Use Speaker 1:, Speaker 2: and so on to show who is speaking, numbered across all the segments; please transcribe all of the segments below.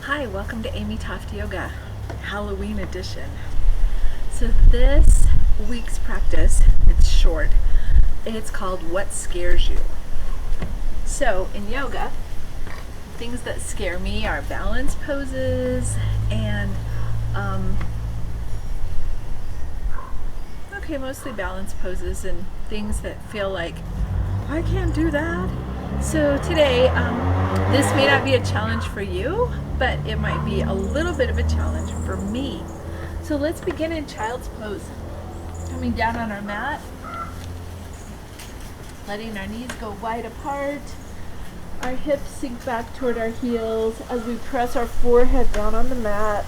Speaker 1: Hi, welcome to Amy Toft Yoga, Halloween edition. So this week's practice, it's short. It's called What Scares You. So in yoga, things that scare me are balance poses and mostly balance poses and things that feel like I can't do that. So today, this may not be a challenge for you, but it might be a little bit of a challenge for me. So let's begin in child's pose. Coming down on our mat, letting our knees go wide apart, our hips sink back toward our heels as we press our forehead down on the mat.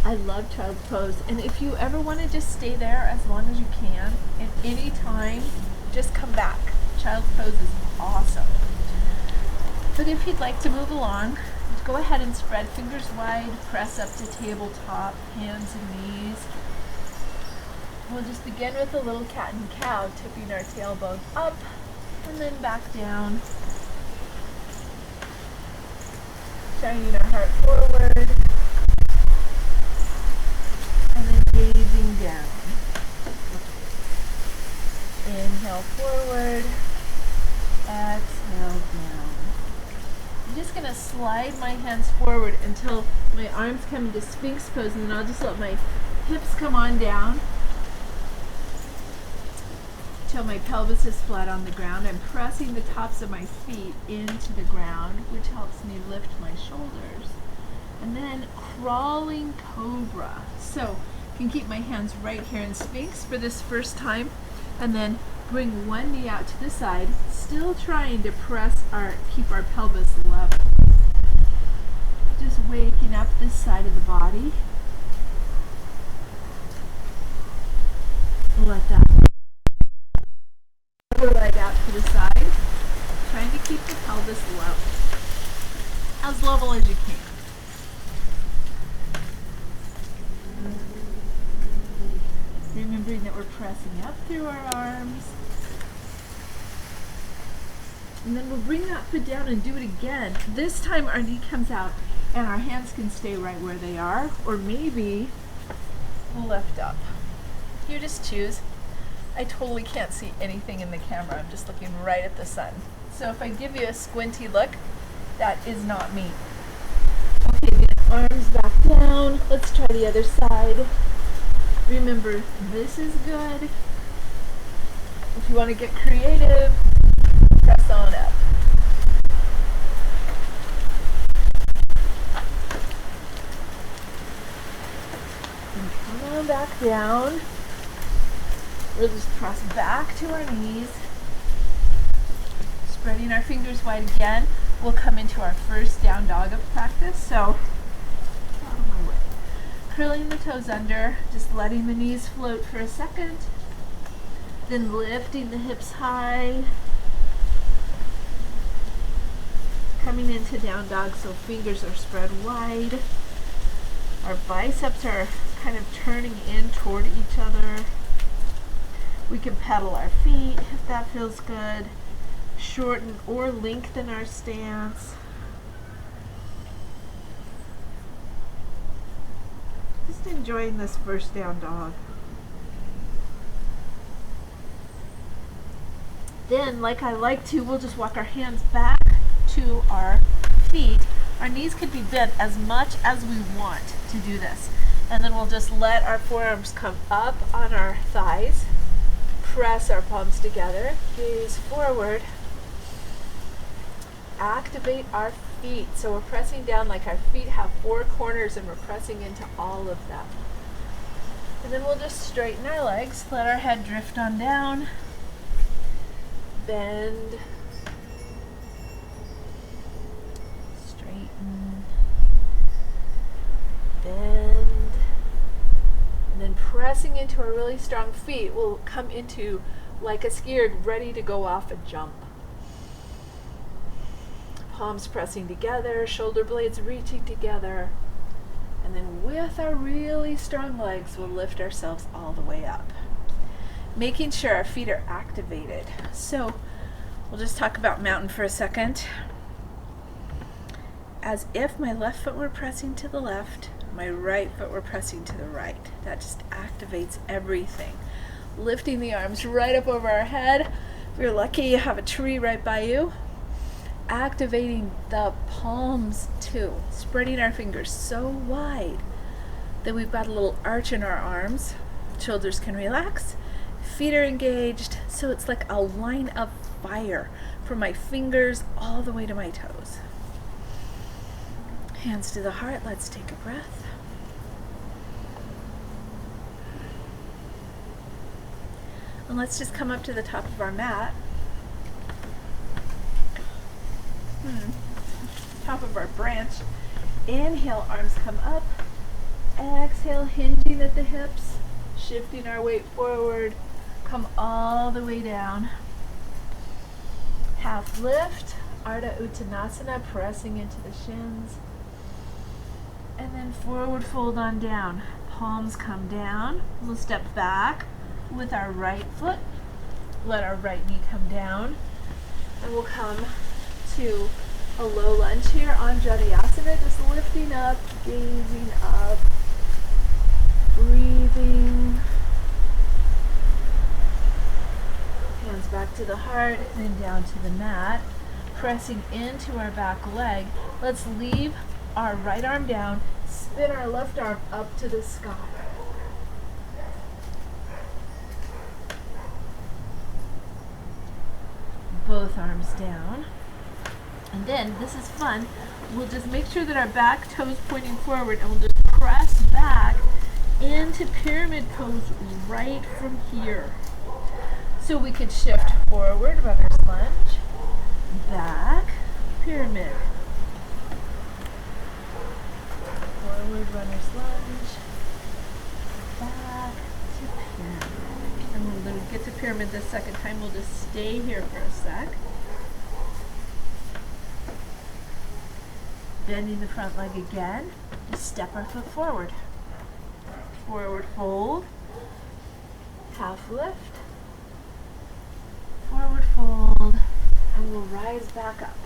Speaker 1: I love child's pose, and if you ever want to just stay there as long as you can, at any time, just come back. Child's pose is awesome. But if you'd like to move along, go ahead and spread fingers wide, press up to tabletop, hands and knees. We'll just begin with a little cat and cow, tipping our tailbone up and then back down. Shining our heart forward. And then gazing down. Inhale forward, exhale down. I'm just going to slide my hands forward until my arms come into Sphinx pose, and then I'll just let my hips come on down until my pelvis is flat on the ground. I'm pressing the tops of my feet into the ground, which helps me lift my shoulders. And then crawling cobra. So I can keep my hands right here in Sphinx for this first time, and then bring one knee out to the side, still trying to keep our pelvis level. Just waking up this side of the body. Let that upper leg out to the side, trying to keep the pelvis level, as level as you can. Remembering that we're pressing up through our arms. And then we'll bring that foot down and do it again. This time our knee comes out and our hands can stay right where they are, or maybe lift up. You just choose. I totally can't see anything in the camera. I'm just looking right at the sun. So if I give you a squinty look, that is not me. Okay, then arms back down. Let's try the other side. Remember, this is good. If you want to get creative, press on up. And come on back down. We'll just press back to our knees. Spreading our fingers wide again. We'll come into our first down dog of practice. So, out of my way. Curling the toes under, just letting the knees float for a second, then lifting the hips high, coming into down dog so fingers are spread wide. Our biceps are kind of turning in toward each other. We can pedal our feet if that feels good, shorten or lengthen our stance. Just enjoying this first down dog. Then, like I like to, we'll just walk our hands back to our feet. Our knees could be bent as much as we want to do this. And then we'll just let our forearms come up on our thighs. Press our palms together. Gaze forward. Activate our feet. So we're pressing down like our feet have four corners and we're pressing into all of them. And then we'll just straighten our legs, let our head drift on down, bend, straighten, bend, and then pressing into our really strong feet, we'll come into like a skier ready to go off a jump. Palms pressing together, shoulder blades reaching together. And then with our really strong legs, we'll lift ourselves all the way up. Making sure our feet are activated. So we'll just talk about mountain for a second. As if my left foot were pressing to the left, my right foot were pressing to the right. That just activates everything. Lifting the arms right up over our head. If you're lucky, you have a tree right by you. Activating the palms too. Spreading our fingers so wide that we've got a little arch in our arms. Shoulders can relax. Feet are engaged. So it's like a line of fire from my fingers all the way to my toes. Hands to the heart. Let's take a breath. And let's just come up to the top of our mat. Top of our branch. Inhale, arms come up. Exhale, hinging at the hips. Shifting our weight forward. Come all the way down. Half lift. Ardha Uttanasana, pressing into the shins. And then forward fold on down. Palms come down. We'll step back with our right foot. Let our right knee come down. And we'll come to a low lunge here on Vinyasa, just lifting up, gazing up, breathing. Hands back to the heart, then down to the mat, pressing into our back leg. Let's leave our right arm down, spin our left arm up to the sky. Both arms down. And then, this is fun, we'll just make sure that our back toes pointing forward, and we'll just press back into pyramid pose right from here. So we could shift forward, runner's lunge, back, pyramid. Forward, runner's lunge, back to pyramid. And when we get to pyramid the second time, we'll just stay here for a sec. Bending the front leg again, just step our foot forward. Forward fold, half lift, forward fold, and we'll rise back up.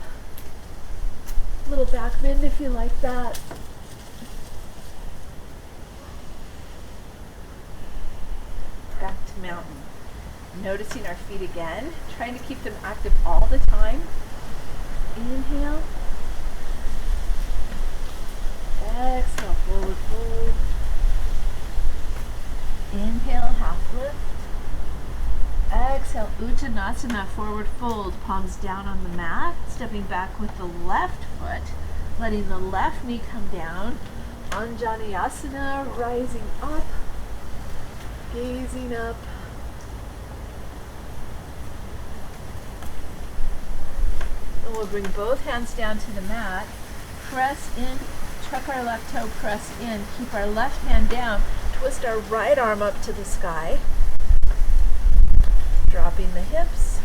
Speaker 1: Little back bend if you like that. Back to mountain. Noticing our feet again, trying to keep them active all the time. Inhale. Exhale, forward fold. Inhale, half lift. Exhale, Uttanasana, forward fold. Palms down on the mat. Stepping back with the left foot. Letting the left knee come down. Anjaneyasana, rising up. Gazing up. And we'll bring both hands down to the mat. Press in. Tuck our left toe, press in, keep our left hand down, twist our right arm up to the sky, dropping the hips,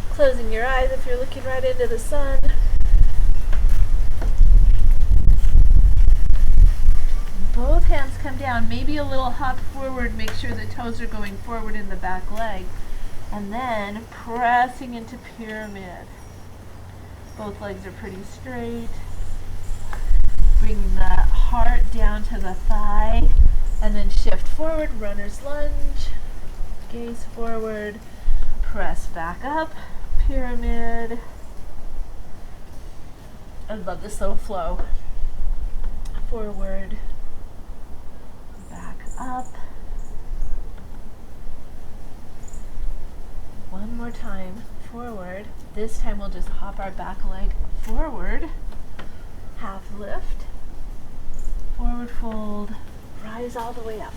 Speaker 1: closing your eyes if you're looking right into the sun. Both hands come down, maybe a little hop forward, make sure the toes are going forward in the back leg, and then pressing into pyramid. Both legs are pretty straight. Bring the heart down to the thigh, and then shift forward, runner's lunge, gaze forward, press back up, pyramid. I love this little flow. Forward, back up. One more time, forward. This time we'll just hop our back leg forward, half lift. Forward fold, rise all the way up.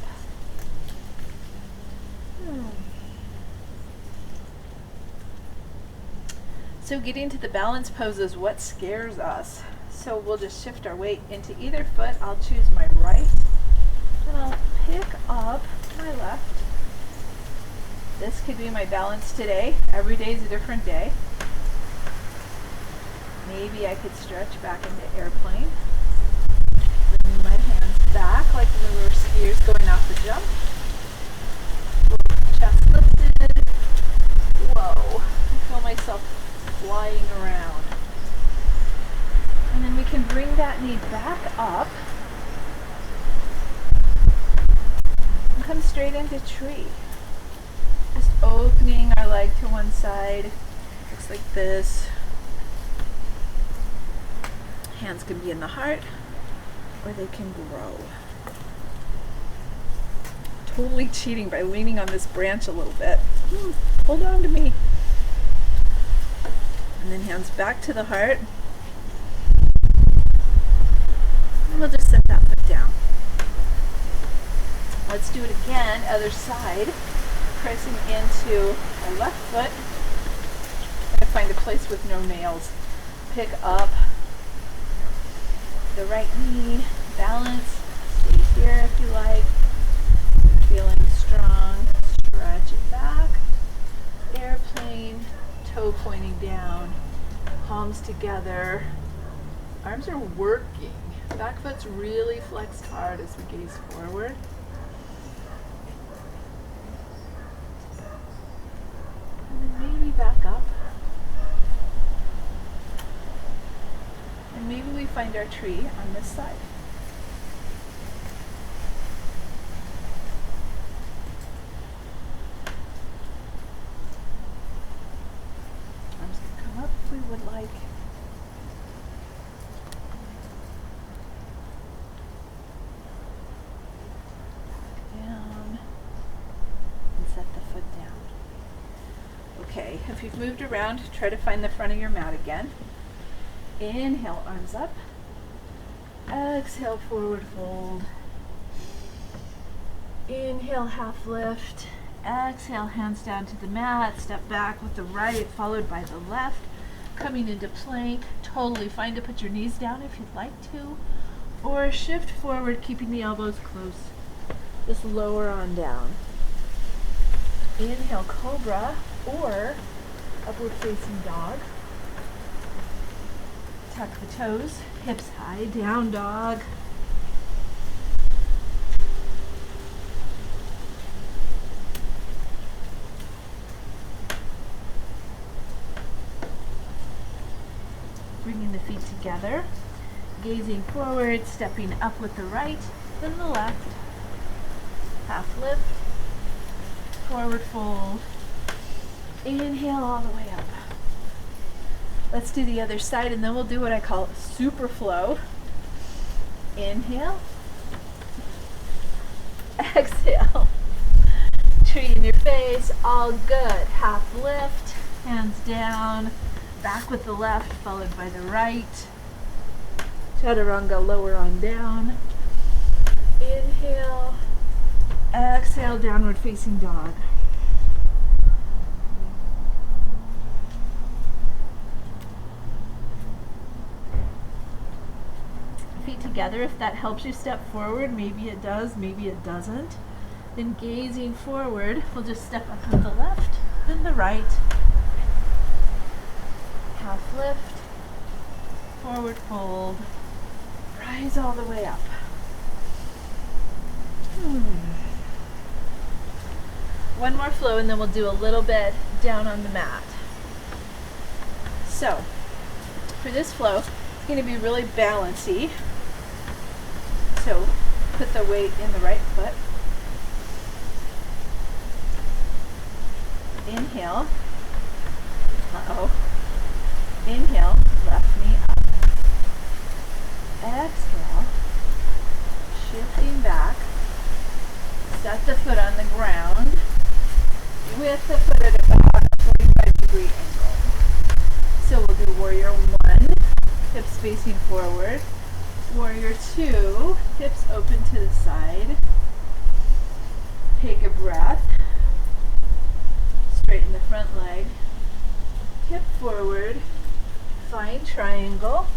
Speaker 1: So getting to the balance pose is what scares us. So we'll just shift our weight into either foot. I'll choose my right, and I'll pick This could be my balance today. Every day is a different day. Maybe I could stretch back into airplane. Bring my hands back like we were skiers going off the jump. Chest lifted. Whoa. I feel myself flying around. And then we can bring that knee back up and come straight into tree. Just opening our leg to one side. Looks like this. Hands can be in the heart or they can grow. Totally cheating by leaning on this branch a little bit. Hold on to me. And then hands back to the heart. And we'll just set that foot down. Let's do it again, other side. Pressing into our left foot. I'm going to find a place with no nails. Pick up the right knee, balance, stay here if you like. Feeling strong, stretch it back. Airplane, toe pointing down, palms together. Arms are working. Back foot's really flexed hard as we gaze forward. And then maybe back up. And maybe we find our tree on this side. Arms can come up if we would like. Down. And set the foot down. Okay, if you've moved around, try to find the front of your mat again. Inhale, arms up. Exhale, forward fold. Inhale, half lift. Exhale, hands down to the mat. Step back with the right, followed by the left. Coming into plank. Totally fine to put your knees down if you'd like to. Or shift forward, keeping the elbows close. Just lower on down. Inhale, cobra or upward facing dog. Tuck the toes, hips high, down dog. Bringing the feet together, gazing forward, stepping up with the right, then the left. Half lift, forward fold. Inhale all the way up. Let's do the other side and then we'll do what I call super flow. Inhale. Exhale. Tree in your face, all good. Half lift, hands down, back with the left, followed by the right. Chaturanga, lower on down. Inhale. Exhale, downward facing dog. Feet together. If that helps you step forward, maybe it does, maybe it doesn't. Then gazing forward, we'll just step up with the left, then the right. Half lift, forward fold, rise all the way up. One more flow and then we'll do a little bit down on the mat. So, for this flow, it's going to be really balancy. So, put the weight in the right foot. Inhale. Inhale, left knee up. Exhale, shifting back. Set the foot on the ground with the foot at about a 45-degree angle. So we'll do warrior 1, hips facing forward. Warrior 2, hips open to the side. Take a breath. Straighten the front leg. Hip forward. Find triangle.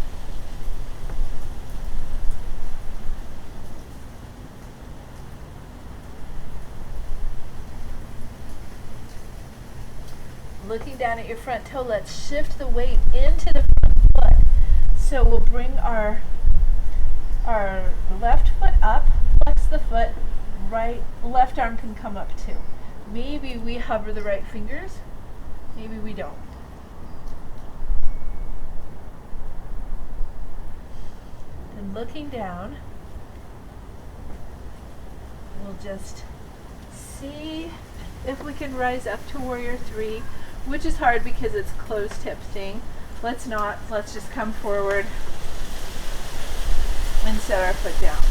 Speaker 1: Looking down at your front toe, let's shift the weight into the front foot. So we'll bring our left foot up, flex the foot, left arm can come up too. Maybe we hover the right fingers, maybe we don't. And looking down, we'll just see if we can rise up to warrior three, which is hard because it's closed hip thing. Let's not. Let's just come forward and set our foot down.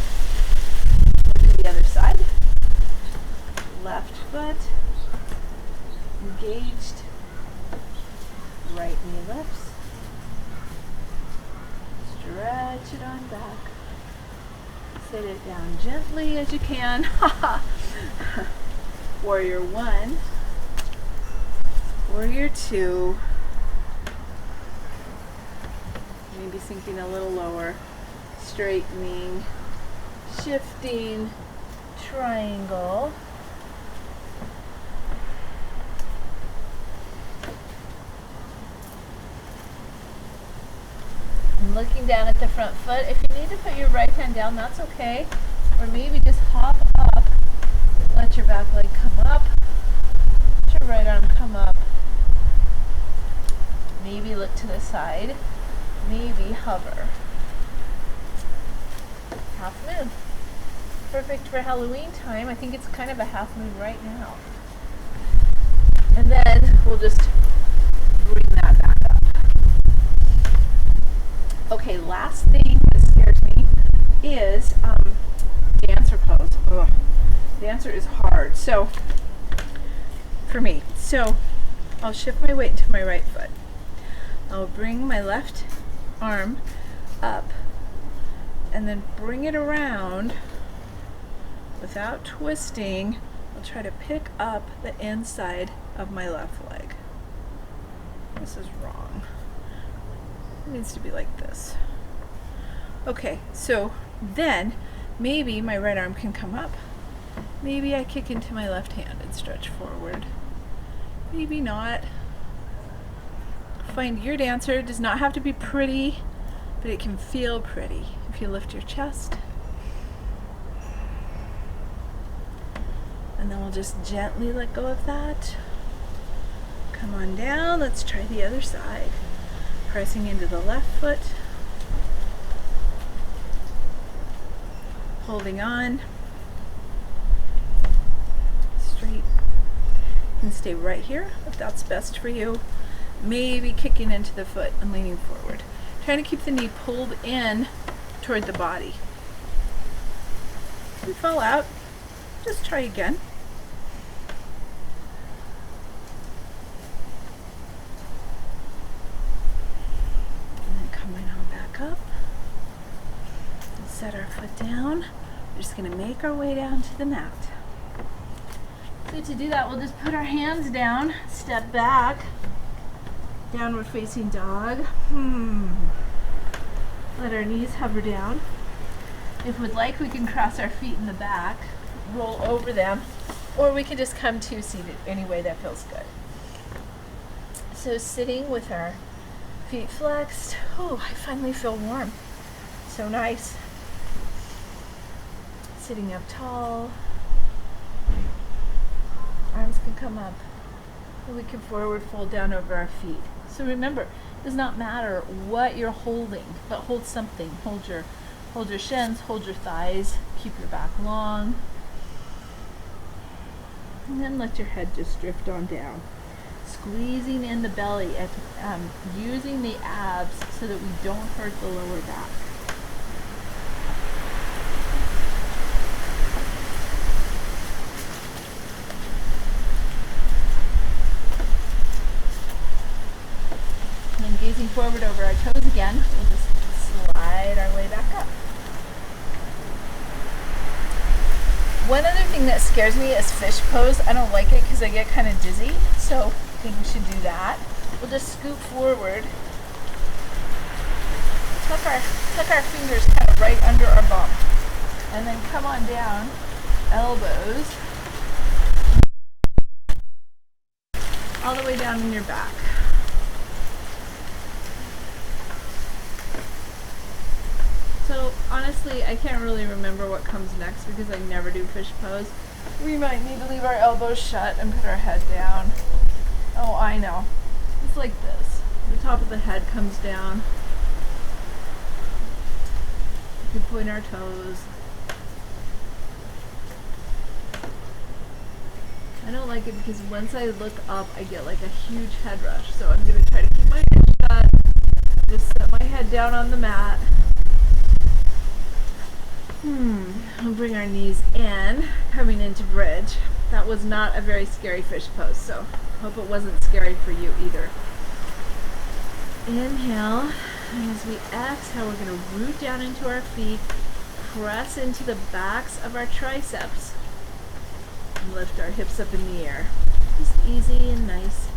Speaker 1: Look to the other side. Left foot engaged. Right knee lifts. Stretch it on back. Sit it down gently as you can. Warrior one. Warrior two. Maybe sinking a little lower. Straightening. Shifting. Triangle. And looking down at the front foot. If you need to put your right hand down, that's okay. Or maybe just hop up. Let your back leg come up. Let your right arm come up. Maybe look to the side. Maybe hover. Half moon. Perfect for Halloween time. I think it's kind of a half moon right now. And then we'll just bring that back up. Okay, last thing that scares me is dancer pose. Ugh. Dancer is hard. So, for me. So, I'll shift my weight into my right foot. I'll bring my left arm up and then bring it around without twisting. I'll try to pick up the inside of my left leg. This is wrong. It needs to be like this. Okay, so then maybe my right arm can come up. Maybe I kick into my left hand and stretch forward. Maybe not. Find your dancer. It does not have to be pretty, but it can feel pretty if you lift your chest. And then we'll just gently let go of that. Come on down. Let's try the other side. Pressing into the left foot. Holding on. Straight. You can stay right here if that's best for you. Maybe kicking into the foot and leaning forward. Trying to keep the knee pulled in toward the body. If you fall out, just try again. And then coming on back up. And set our foot down. We're just going to make our way down to the mat. So to do that, we'll just put our hands down, step back. Downward facing dog. Let our knees hover down. If we'd like, we can cross our feet in the back, roll over them, or we can just come to seated any way that feels good. So sitting with our feet flexed. Oh, I finally feel warm. So nice. Sitting up tall. Arms can come up. And we can forward fold down over our feet. So remember, it does not matter what you're holding, but hold something. Hold your shins, hold your thighs, keep your back long. And then let your head just drift on down. Squeezing in the belly, and using the abs so that we don't hurt the lower back. Gazing forward over our toes again, we'll just slide our way back up. One other thing that scares me is fish pose. I don't like it because I get kind of dizzy, so I think we should do that. We'll just scoop forward, tuck our fingers kind of right under our bum, and then come on down, elbows. all the way down in your back. So honestly, I can't really remember what comes next because I never do fish pose. We might need to leave our elbows shut and put our head down. Oh, I know. It's like this. The top of the head comes down. We can point our toes. I don't like it because once I look up, I get like a huge head rush. So I'm going to try to keep my head shut. Just set my head down on the mat. We'll bring our knees in, coming into bridge. That was not a very scary fish pose, so hope it wasn't scary for you either. Inhale, and as we exhale, we're going to root down into our feet, press into the backs of our triceps, and lift our hips up in the air. Just easy and nice.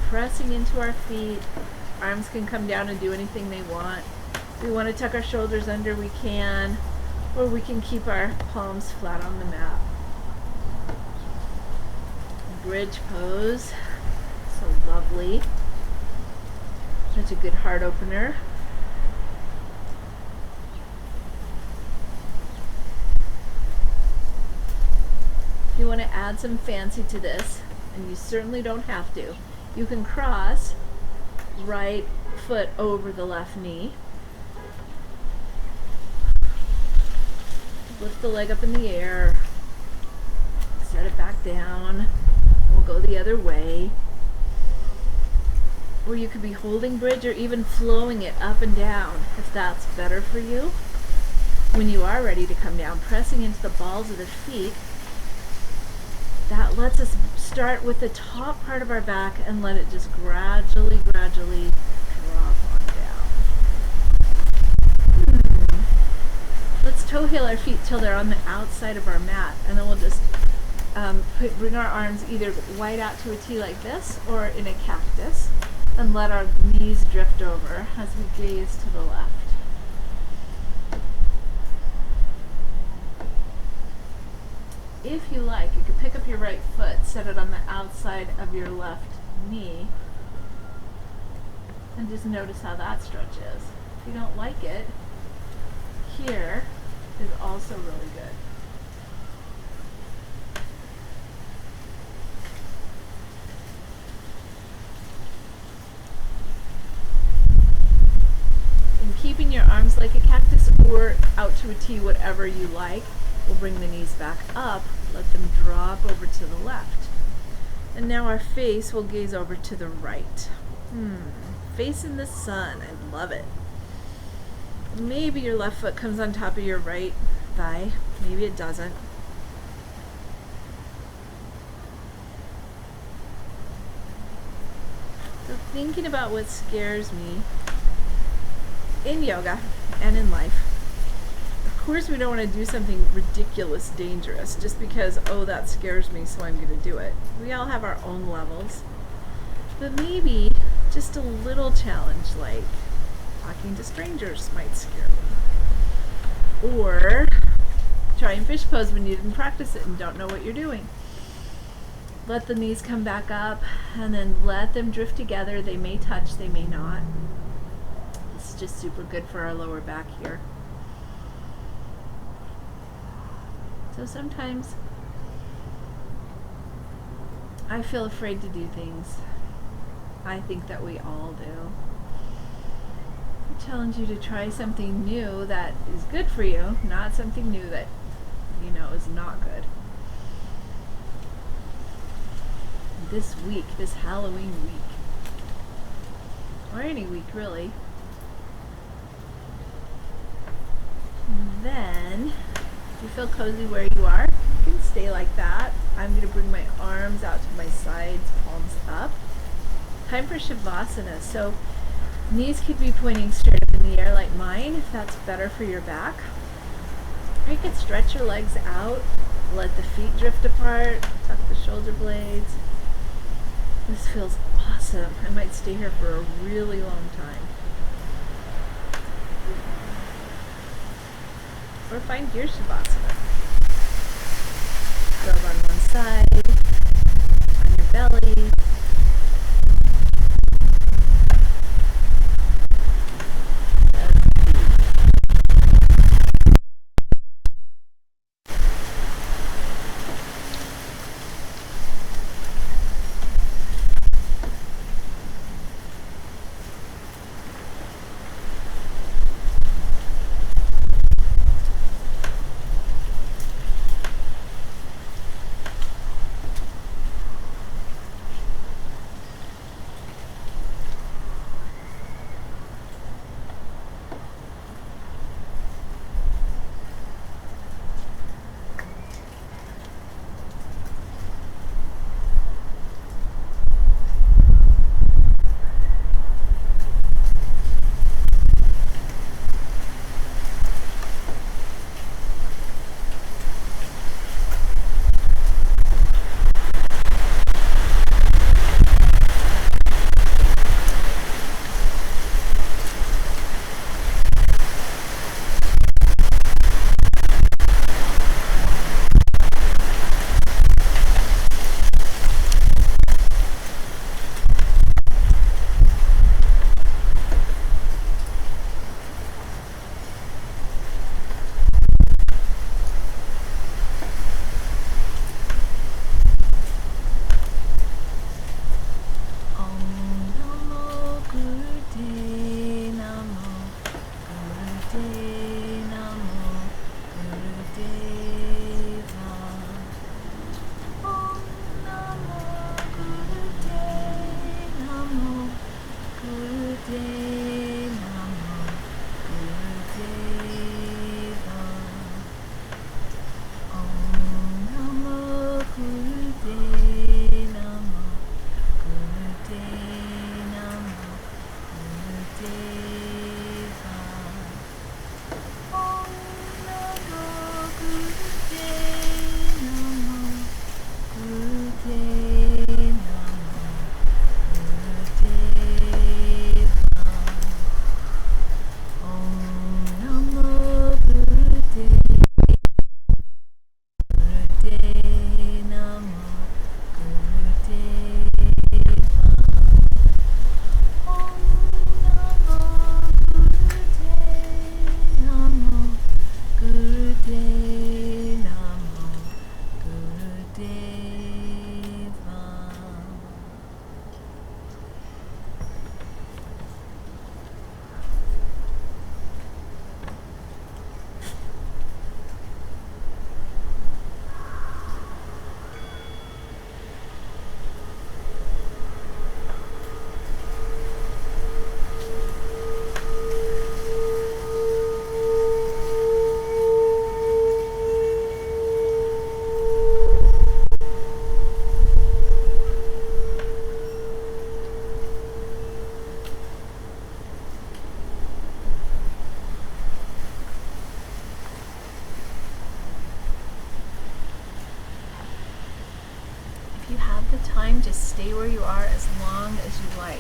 Speaker 1: Pressing into our feet. Arms can come down and do anything they want. If we want to tuck our shoulders under, we can. Or we can keep our palms flat on the mat. Bridge pose. So lovely. Such a good heart opener. If you want to add some fancy to this, and you certainly don't have to, you can cross right foot over the left knee. Lift the leg up in the air, set it back down. We'll go the other way. Or you could be holding bridge or even flowing it up and down if that's better for you. When you are ready to come down, pressing into the balls of the feet, that lets us start with the top part of our back and let it just gradually drop on down. Let's toe heel our feet till they're on the outside of our mat, and then we'll just bring our arms either wide out to a T like this or in a cactus, and let our knees drift over as we gaze to the left. If you like, you could pick up your right foot, set it on the outside of your left knee, and just notice how that stretches. If you don't like it, here is also really good. And keeping your arms like a cactus or out to a T, whatever you like. We'll bring the knees back up, let them drop over to the left. And now our face will gaze over to the right. Facing the sun, I love it. Maybe your left foot comes on top of your right thigh, maybe it doesn't. So thinking about what scares me in yoga and in life. Of course we don't want to do something ridiculous, dangerous, just because, oh, that scares me, so I'm going to do it. We all have our own levels. But maybe just a little challenge, like talking to strangers might scare me. Or trying fish pose when you didn't practice it and don't know what you're doing. Let the knees come back up, and then let them drift together. They may touch, they may not. It's just super good for our lower back here. So sometimes I feel afraid to do things. I think that we all do. I challenge you to try something new that is good for you, not something new that you know is not good. This week, this Halloween week, or any week really, then you feel cozy where you are, you can stay like that. I'm going to bring my arms out to my sides, palms up. Time for Shavasana. So knees could be pointing straight up in the air like mine, if that's better for your back. Or you could stretch your legs out, let the feet drift apart, tuck the shoulder blades. This feels awesome. I might stay here for a really long time. Or find your Shavasana. Build on one side, on your belly, Deva. If you have the time, just stay where you are as long as you like.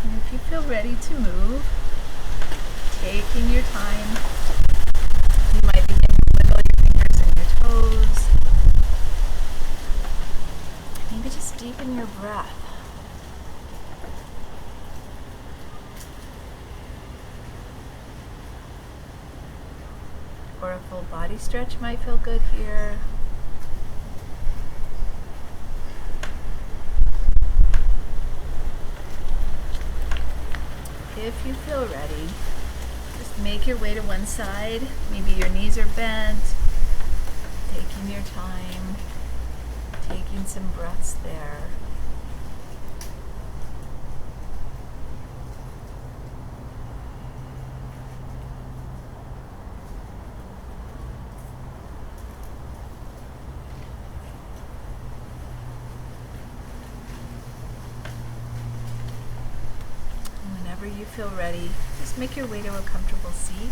Speaker 1: And if you feel ready to move, taking your time, you might begin to wiggle your fingers and your toes. Maybe just deepen your breath. Or a full body stretch might feel good here. If you feel ready, just make your way to one side. Maybe your knees are bent. Taking your time, taking some breaths there. Whenever you feel ready, just make your way to a comfortable seat.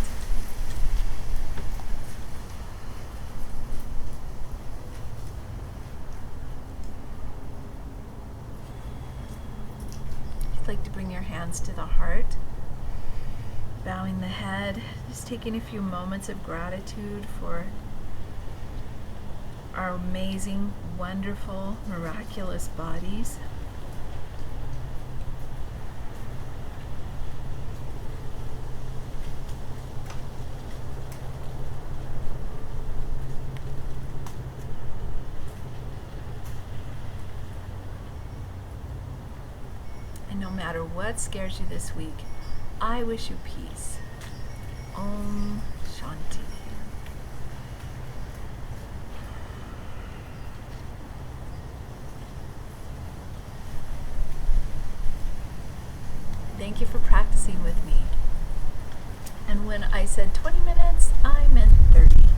Speaker 1: If you'd like to bring your hands to the heart, bowing the head, just taking a few moments of gratitude for our amazing, wonderful, miraculous bodies. And no matter what scares you this week, I wish you peace. Om Shanti. Thank you for practicing with me. And when I said 20 minutes, I meant 30.